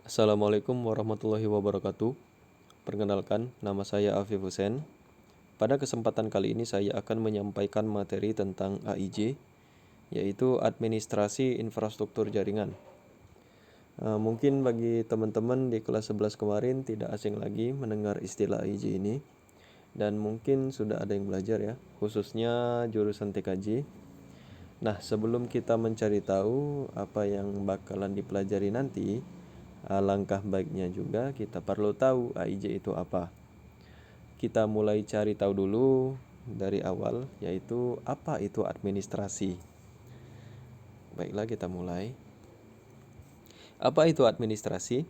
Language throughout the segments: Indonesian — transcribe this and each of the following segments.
Assalamualaikum warahmatullahi wabarakatuh. Perkenalkan, nama saya Afif Hussein. Pada kesempatan kali ini saya akan menyampaikan materi tentang AIJ, yaitu Administrasi Infrastruktur Jaringan. Mungkin bagi teman-teman di kelas 11 kemarin tidak asing lagi mendengar istilah AIJ ini, dan mungkin sudah ada yang belajar ya, khususnya jurusan TKJ. Nah, sebelum kita mencari tahu apa yang bakalan dipelajari nanti, alangkah baiknya juga kita perlu tahu AIJ itu apa. Kita mulai cari tahu dulu dari awal, yaitu apa itu administrasi. Baiklah, kita mulai. Apa itu administrasi?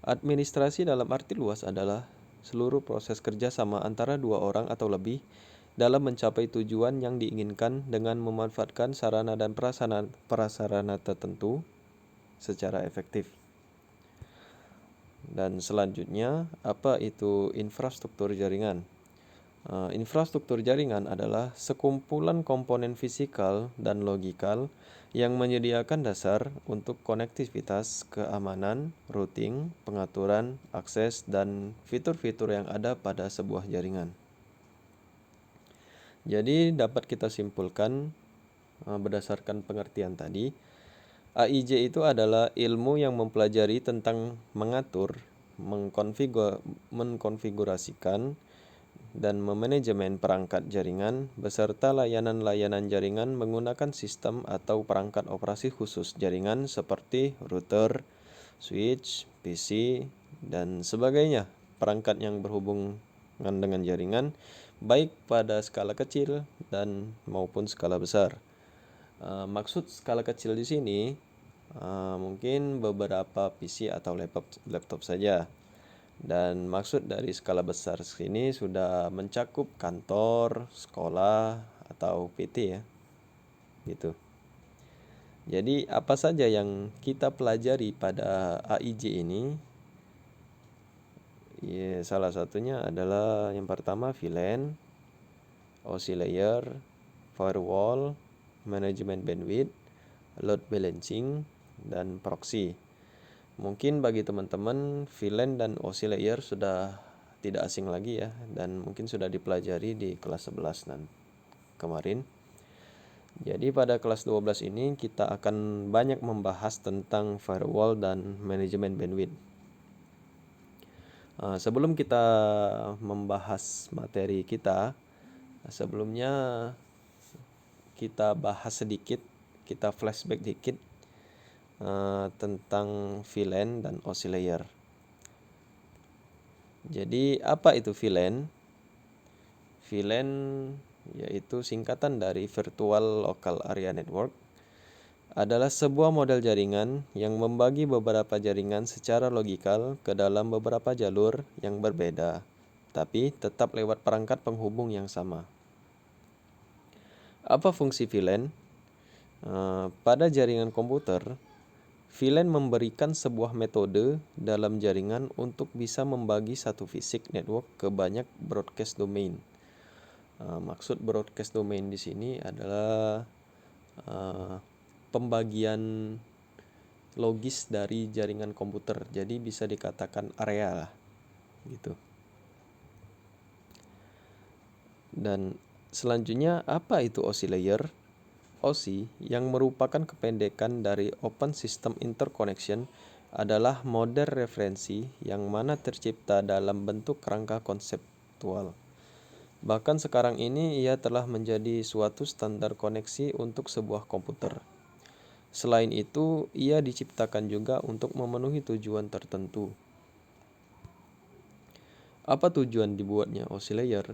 Administrasi dalam arti luas adalah seluruh proses kerja sama antara dua orang atau lebih dalam mencapai tujuan yang diinginkan dengan memanfaatkan sarana dan prasarana tertentu secara efektif. Dan selanjutnya, apa itu infrastruktur jaringan? Infrastruktur jaringan adalah sekumpulan komponen fisikal dan logikal yang menyediakan dasar untuk konektivitas, keamanan, routing, pengaturan, akses, dan fitur-fitur yang ada pada sebuah jaringan. Jadi dapat kita simpulkan berdasarkan pengertian tadi, AIJ itu adalah ilmu yang mempelajari tentang mengatur, mengkonfigurasikan, dan memanajemen perangkat jaringan beserta layanan-layanan jaringan menggunakan sistem atau perangkat operasi khusus jaringan seperti router, switch, PC, dan sebagainya. Perangkat yang berhubungan dengan jaringan baik pada skala kecil dan maupun skala besar. Maksud skala kecil di sini mungkin beberapa PC atau laptop saja. Dan maksud dari skala besar sini sudah mencakup kantor, sekolah, atau PT ya. Gitu. Jadi apa saja yang kita pelajari pada AIJ ini? Ya, salah satunya adalah yang pertama VLAN, OSI layer, firewall, manajemen bandwidth, load balancing, dan proxy. Mungkin bagi teman-teman VLAN dan OSI layer sudah tidak asing lagi ya, dan mungkin sudah dipelajari di kelas 11 kemarin. Jadi pada kelas 12 ini kita akan banyak membahas tentang firewall dan manajemen bandwidth. Sebelum kita membahas materi kita, sebelumnya kita bahas sedikit, kita flashback dikit tentang VLAN dan OSI layer. Jadi apa itu VLAN? VLAN yaitu singkatan dari Virtual Local Area Network, adalah sebuah model jaringan yang membagi beberapa jaringan secara logikal ke dalam beberapa jalur yang berbeda, tapi tetap lewat perangkat penghubung yang sama. Apa fungsi VLAN? Pada jaringan komputer, VLAN memberikan sebuah metode dalam jaringan untuk bisa membagi satu fisik network ke banyak broadcast domain. Maksud broadcast domain di sini adalah pembagian logis dari jaringan komputer. Jadi bisa dikatakan area lah, gitu. Dan selanjutnya apa itu OSI layer? OSI yang merupakan kependekan dari Open System Interconnection adalah model referensi yang mana tercipta dalam bentuk kerangka konseptual. Bahkan sekarang ini ia telah menjadi suatu standar koneksi untuk sebuah komputer. Selain itu, ia diciptakan juga untuk memenuhi tujuan tertentu. Apa tujuan dibuatnya OSI layer?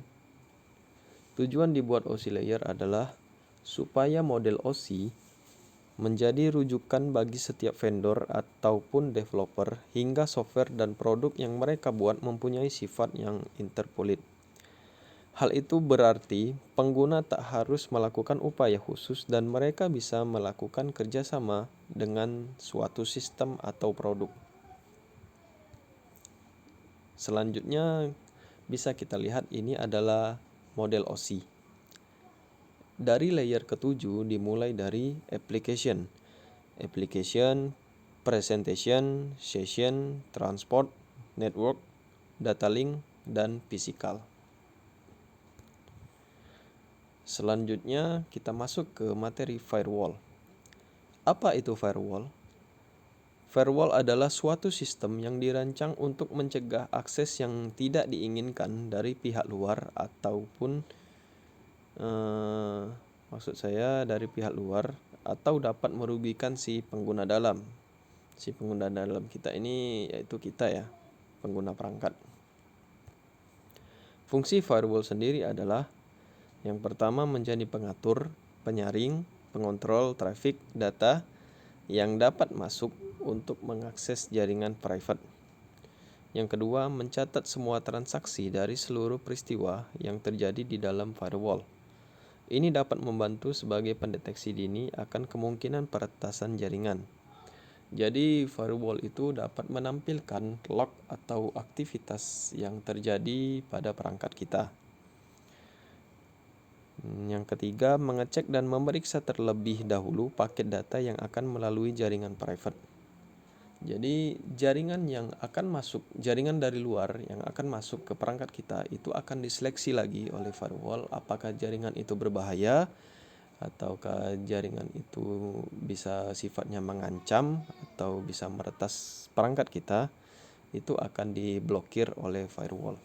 Tujuan dibuat OSI layer adalah supaya model OSI menjadi rujukan bagi setiap vendor ataupun developer hingga software dan produk yang mereka buat mempunyai sifat yang interpolit. Hal itu berarti pengguna tak harus melakukan upaya khusus dan mereka bisa melakukan kerjasama dengan suatu sistem atau produk. Selanjutnya bisa kita lihat ini adalah model OSI. Dari layer ketujuh dimulai dari application. Application presentation, session, transport, network, data link, dan physical. Selanjutnya kita masuk ke materi firewall. Apa itu firewall? Firewall adalah suatu sistem yang dirancang untuk mencegah akses yang tidak diinginkan dari pihak luar ataupun maksud saya dari pihak luar atau dapat merugikan si pengguna dalam. Si pengguna dalam kita ini yaitu kita ya, pengguna perangkat. Fungsi firewall sendiri adalah yang pertama menjadi pengatur, penyaring, pengontrol traffic data yang dapat masuk untuk mengakses jaringan private. Yang kedua, mencatat semua transaksi dari seluruh peristiwa yang terjadi di dalam firewall. Ini dapat membantu sebagai pendeteksi dini akan kemungkinan peretasan jaringan. Jadi firewall itu dapat menampilkan log atau aktivitas yang terjadi pada perangkat kita. Yang ketiga, mengecek dan memeriksa terlebih dahulu paket data yang akan melalui jaringan private. Jadi jaringan yang akan masuk, jaringan dari luar yang akan masuk ke perangkat kita itu akan diseleksi lagi oleh firewall apakah jaringan itu berbahaya ataukah jaringan itu bisa sifatnya mengancam atau bisa meretas perangkat kita, itu akan diblokir oleh firewall.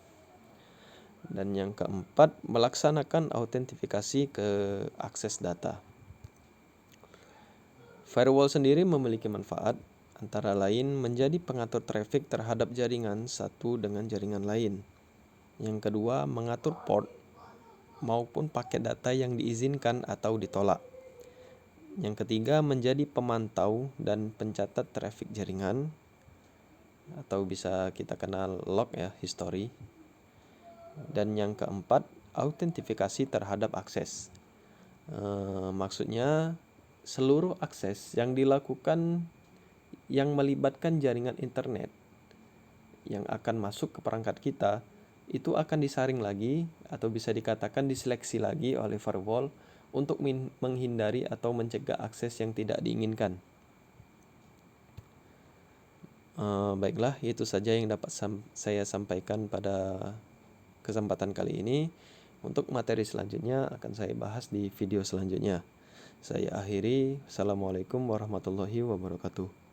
Dan yang keempat, melaksanakan autentifikasi ke akses data. Firewall sendiri memiliki manfaat, antara lain menjadi pengatur traffic terhadap jaringan satu dengan jaringan lain. Yang kedua, mengatur port maupun paket data yang diizinkan atau ditolak. Yang ketiga, menjadi pemantau dan pencatat traffic jaringan, atau bisa kita kenal log ya, history. Dan yang keempat, autentifikasi terhadap akses. Maksudnya seluruh akses yang dilakukan yang melibatkan jaringan internet yang akan masuk ke perangkat kita itu akan disaring lagi atau bisa dikatakan diseleksi lagi oleh firewall untuk menghindari atau mencegah akses yang tidak diinginkan. Baiklah, itu saja yang dapat saya sampaikan pada kesempatan kali ini. Untuk materi selanjutnya akan saya bahas di video selanjutnya. Saya akhiri. Assalamualaikum warahmatullahi wabarakatuh.